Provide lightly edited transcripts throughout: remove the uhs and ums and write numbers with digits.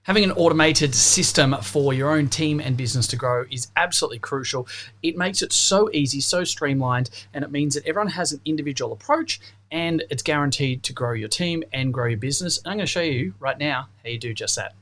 Having an automated system for your own team and business to grow is absolutely crucial. It makes it so easy, so streamlined, and it means that everyone has an individual approach and it's guaranteed to grow your team and grow your business. And I'm going to show you right now how you do just that.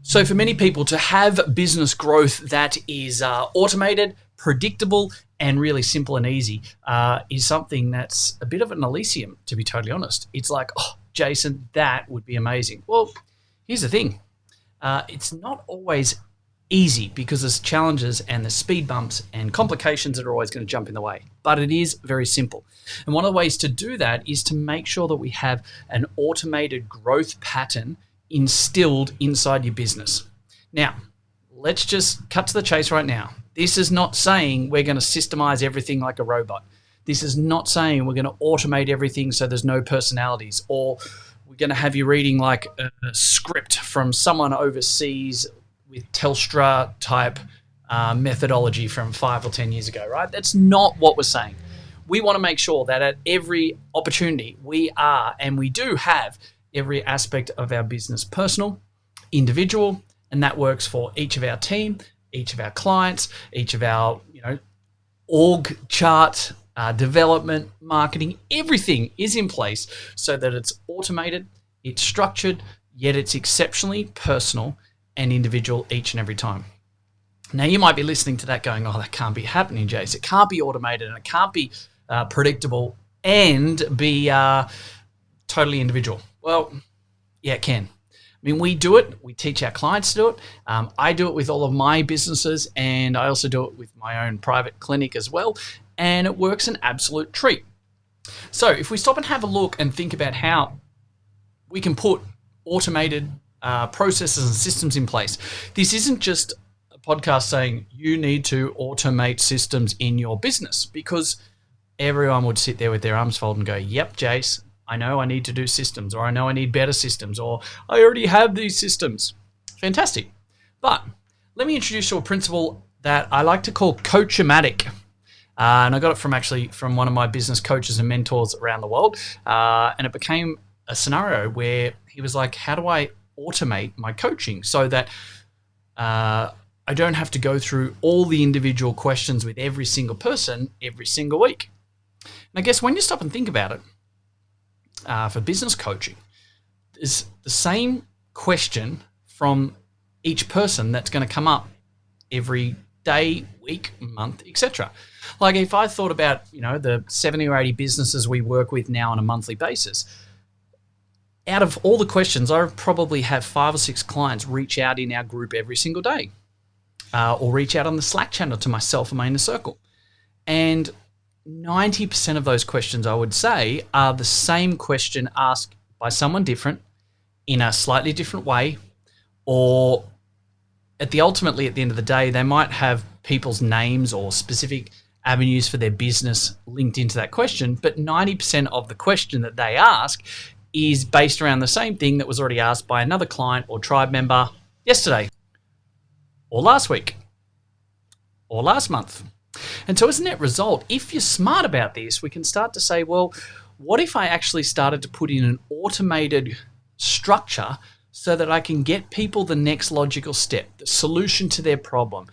So for many people, to have business growth that is automated, predictable, and really simple and easy is something that's a bit of an elysium, to be totally honest. It's like, oh, Jason, that would be amazing. Well, here's the thing. It's not always easy because there's challenges and there's speed bumps and complications that are always going to jump in the way. But it is very simple. And one of the ways to do that is to make sure that we have an automated growth pattern instilled inside your business. Now, let's just cut to the chase right now. This is not saying we're going to systemize everything like a robot. This is not saying we're going to automate everything so there's no personalities, or we're going to have you reading like a script from someone overseas with Telstra type methodology from 5 or 10 years ago, right? That's not what we're saying. We want to make sure that at every opportunity we are, and we do have, every aspect of our business personal, individual, and that works for each of our team, each of our clients, each of our org chart, development, marketing. Everything is in place so that it's automated, it's structured, yet it's exceptionally personal and individual each and every time. Now, you might be listening to that going, oh, that can't be happening, Jace. It can't be automated and it can't be predictable and be totally individual. Well, yeah, it can. I mean, we do it. We teach our clients to do it. I do it with all of my businesses, and I also do it with my own private clinic as well, and it works an absolute treat. So if we stop and have a look and think about how we can put automated processes and systems in place, this isn't just a podcast saying you need to automate systems in your business, because everyone would sit there with their arms folded and go, yep, Jace, I know I need to do systems, or I know I need better systems, or I already have these systems. Fantastic. But let me introduce you to a principle that I like to call coach-o-matic. And I got it from one of my business coaches and mentors around the world. And it became a scenario where he was like, how do I automate my coaching so that I don't have to go through all the individual questions with every single person every single week? And I guess when you stop and think about it, for business coaching, is the same question from each person that's going to come up every day, week, month, etc. Like if I thought about, the 70 or 80 businesses we work with now on a monthly basis, out of all the questions, I probably have 5 or 6 clients reach out in our group every single day, or reach out on the Slack channel to myself and my inner circle. And 90% of those questions, I would say, are the same question asked by someone different in a slightly different way, or ultimately at the end of the day, they might have people's names or specific avenues for their business linked into that question, but 90% of the question that they ask is based around the same thing that was already asked by another client or tribe member yesterday, or last week, or last month. And so as a net result, if you're smart about this, we can start to say, well, what if I actually started to put in an automated structure so that I can get people the next logical step, the solution to their problem,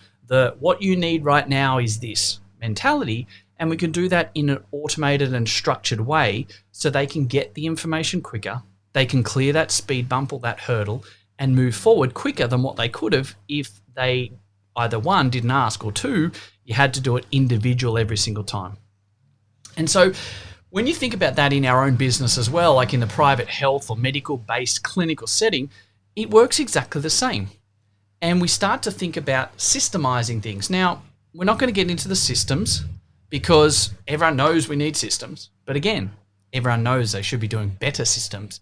what you need right now is this mentality, and we can do that in an automated and structured way so they can get the information quicker, they can clear that speed bump or that hurdle and move forward quicker than what they could have if they either one, didn't ask, or two, you had to do it individual every single time. And so when you think about that in our own business as well, like in the private health or medical-based clinical setting, it works exactly the same. And we start to think about systemizing things. Now, we're not going to get into the systems because everyone knows we need systems. But again, everyone knows they should be doing better systems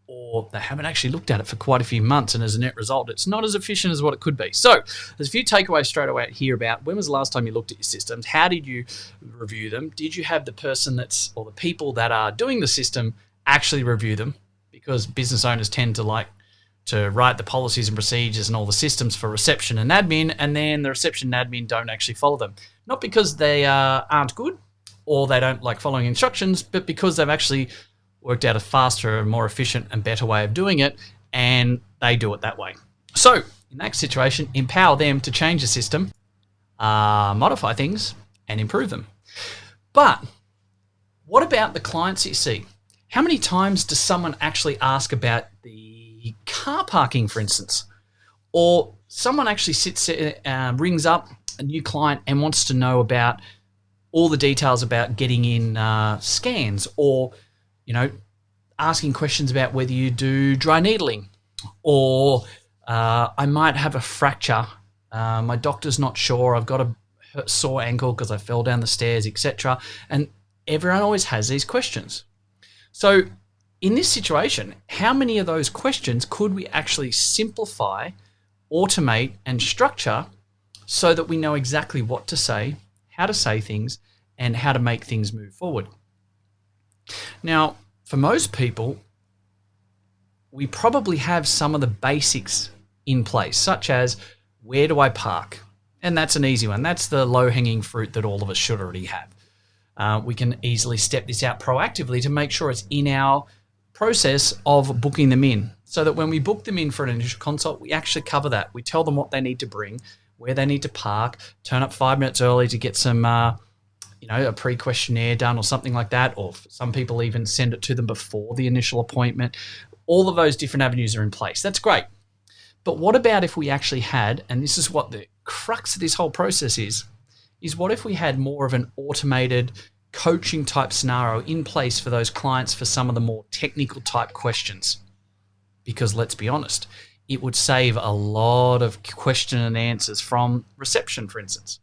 or they haven't actually looked at it for quite a few months, and as a net result, it's not as efficient as what it could be. So there's a few takeaways straight away here about when was the last time you looked at your systems? How did you review them? Did you have the person or the people that are doing the system actually review them? Because business owners tend to like to write the policies and procedures and all the systems for reception and admin, and then the reception and admin don't actually follow them. Not because they aren't good or they don't like following instructions, but because they've actually worked out a faster and more efficient and better way of doing it, and they do it that way. So in that situation, empower them to change the system, modify things, and improve them. But what about the clients you see? How many times does someone actually ask about the car parking, for instance? Or someone actually rings up a new client and wants to know about all the details about getting in scans, or asking questions about whether you do dry needling, or I might have a fracture. My doctor's not sure. I've got a sore ankle because I fell down the stairs, etc. And everyone always has these questions. So in this situation, how many of those questions could we actually simplify, automate, and structure so that we know exactly what to say, how to say things, and how to make things move forward? Now, for most people, we probably have some of the basics in place, such as where do I park? And that's an easy one. That's the low-hanging fruit that all of us should already have. We can easily step this out proactively to make sure it's in our process of booking them in, so that when we book them in for an initial consult, we actually cover that. We tell them what they need to bring, where they need to park, turn up 5 minutes early to get some a pre-questionnaire done or something like that, or some people even send it to them before the initial appointment. All of those different avenues are in place. That's great. But what about if we actually had, and this is what the crux of this whole process is what if we had more of an automated coaching type scenario in place for those clients for some of the more technical type questions? Because let's be honest, it would save a lot of question and answers from reception, for instance.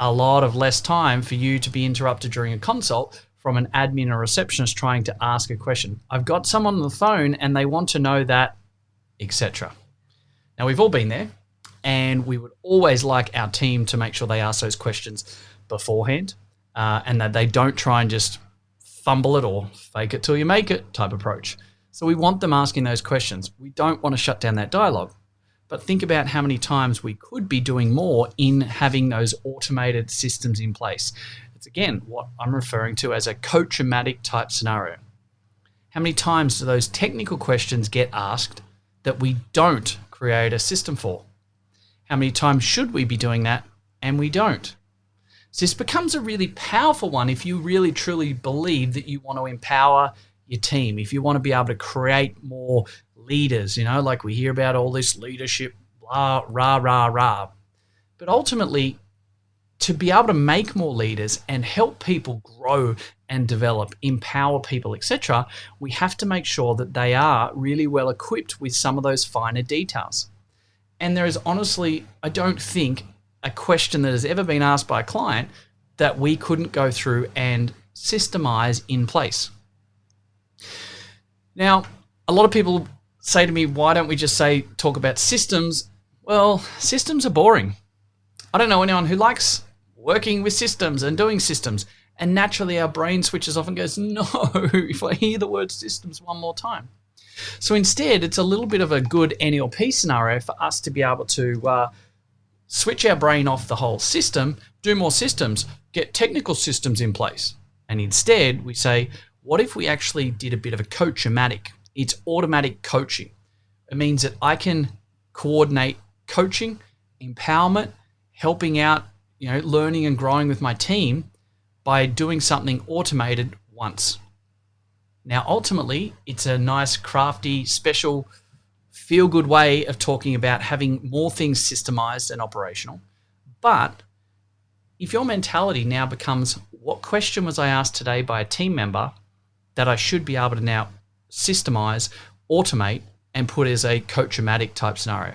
A lot of less time for you to be interrupted during a consult from an admin or receptionist trying to ask a question. I've got someone on the phone and they want to know that, etc. Now, we've all been there, and we would always like our team to make sure they ask those questions beforehand, and that they don't try and just fumble it or fake it till you make it type approach. So we want them asking those questions. We don't want to shut down that dialogue. But think about how many times we could be doing more in having those automated systems in place. It's, again, what I'm referring to as a coach-o-matic type scenario. How many times do those technical questions get asked that we don't create a system for? How many times should we be doing that and we don't? So this becomes a really powerful one if you really truly believe that you want to empower your team, if you want to be able to create more leaders, like we hear about all this leadership, blah, rah, rah, rah. But ultimately, to be able to make more leaders and help people grow and develop, empower people, etc., we have to make sure that they are really well equipped with some of those finer details. And there is honestly, I don't think, a question that has ever been asked by a client that we couldn't go through and systemize in place. Now, a lot of people say to me, why don't we just talk about systems? Well, systems are boring. I don't know anyone who likes working with systems and doing systems. And naturally, our brain switches off and goes, no, if I hear the word systems one more time. So instead, it's a little bit of a good NLP scenario for us to be able to switch our brain off the whole system, do more systems, get technical systems in place. And instead, we say, what if we actually did a bit of a coach-o-matic? It's automatic coaching. It means that I can coordinate coaching, empowerment, helping out, learning and growing with my team by doing something automated once. Now, ultimately, it's a nice, crafty, special, feel-good way of talking about having more things systemized and operational. But if your mentality now becomes, what question was I asked today by a team member that I should be able to now systemize, automate, and put as a coach-o-matic type scenario?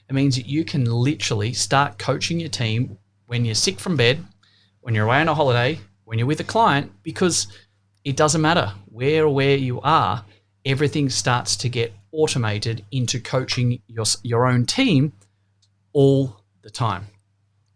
It means that you can literally start coaching your team when you're sick from bed, when you're away on a holiday, when you're with a client, because it doesn't matter where you are. everything starts to get automated into coaching your own team all the time.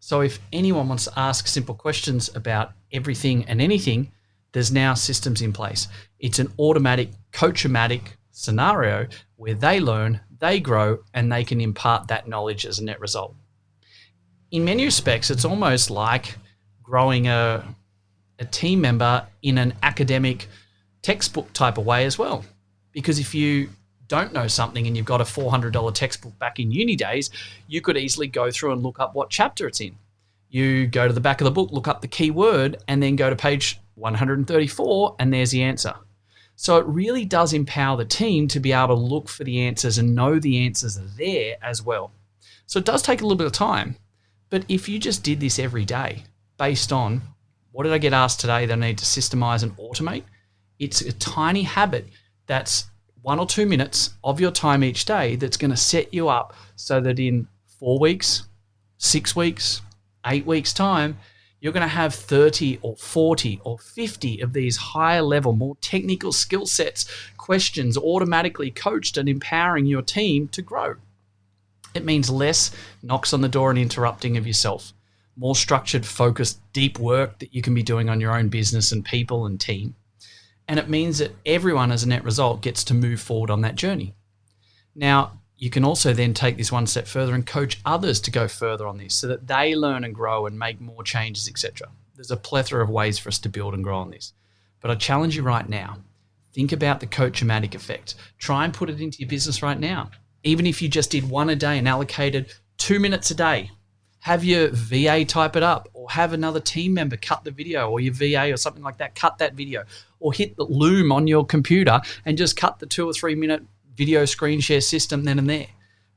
So if anyone wants to ask simple questions about everything and anything, there's now systems in place. It's an automatic, coach-o-matic scenario where they learn, they grow, and they can impart that knowledge as a net result. In many respects, it's almost like growing a team member in an academic textbook type of way as well. Because if you don't know something and you've got a $400 textbook back in uni days, you could easily go through and look up what chapter it's in. You go to the back of the book, look up the key word, and then go to page 134, and there's the answer. So it really does empower the team to be able to look for the answers and know the answers are there as well. So it does take a little bit of time, but if you just did this every day based on what did I get asked today that I need to systemize and automate, it's a tiny habit that's 1 or 2 minutes of your time each day that's going to set you up so that in 4 weeks, 6 weeks, 8 weeks time, you're going to have 30 or 40 or 50 of these higher level, more technical skill sets, questions automatically coached and empowering your team to grow. It means less knocks on the door and interrupting of yourself, more structured, focused, deep work that you can be doing on your own business and people and team. And it means that everyone as a net result gets to move forward on that journey. Now, you can also then take this one step further and coach others to go further on this so that they learn and grow and make more changes, etc. There's a plethora of ways for us to build and grow on this. But I challenge you right now, think about the coach-o-matic effect. Try and put it into your business right now. Even if you just did one a day and allocated 2 minutes a day, have your VA type it up, or have another team member cut the video, or your VA or something like that, cut that video, or hit the Loom on your computer and just cut the 2 or 3 minute video screen share system then and there.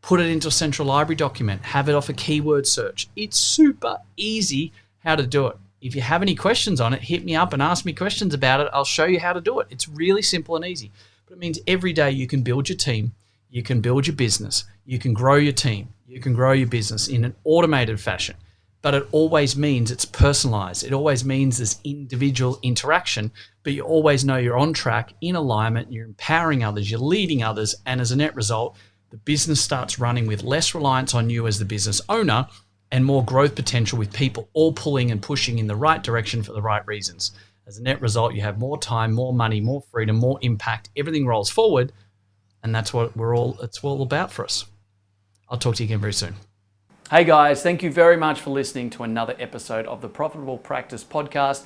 Put it into a central library document, have it off a keyword search. It's super easy how to do it. If you have any questions on it, hit me up and ask me questions about it. I'll show you how to do it. It's really simple and easy. But it means every day you can build your team, you can build your business, you can grow your team, you can grow your business in an automated fashion. But it always means it's personalized. It always means there's individual interaction, but you always know you're on track, in alignment, you're empowering others, you're leading others, and as a net result, the business starts running with less reliance on you as the business owner and more growth potential with people all pulling and pushing in the right direction for the right reasons. As a net result, you have more time, more money, more freedom, more impact. Everything rolls forward, and that's what it's all about for us. I'll talk to you again very soon. Hey guys, thank you very much for listening to another episode of the Profitable Practice Podcast.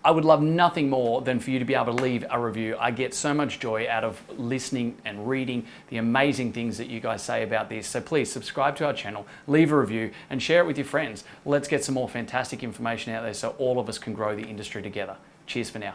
I would love nothing more than for you to be able to leave a review. I get so much joy out of listening and reading the amazing things that you guys say about this. So please subscribe to our channel, leave a review, and share it with your friends. Let's get some more fantastic information out there so all of us can grow the industry together. Cheers for now.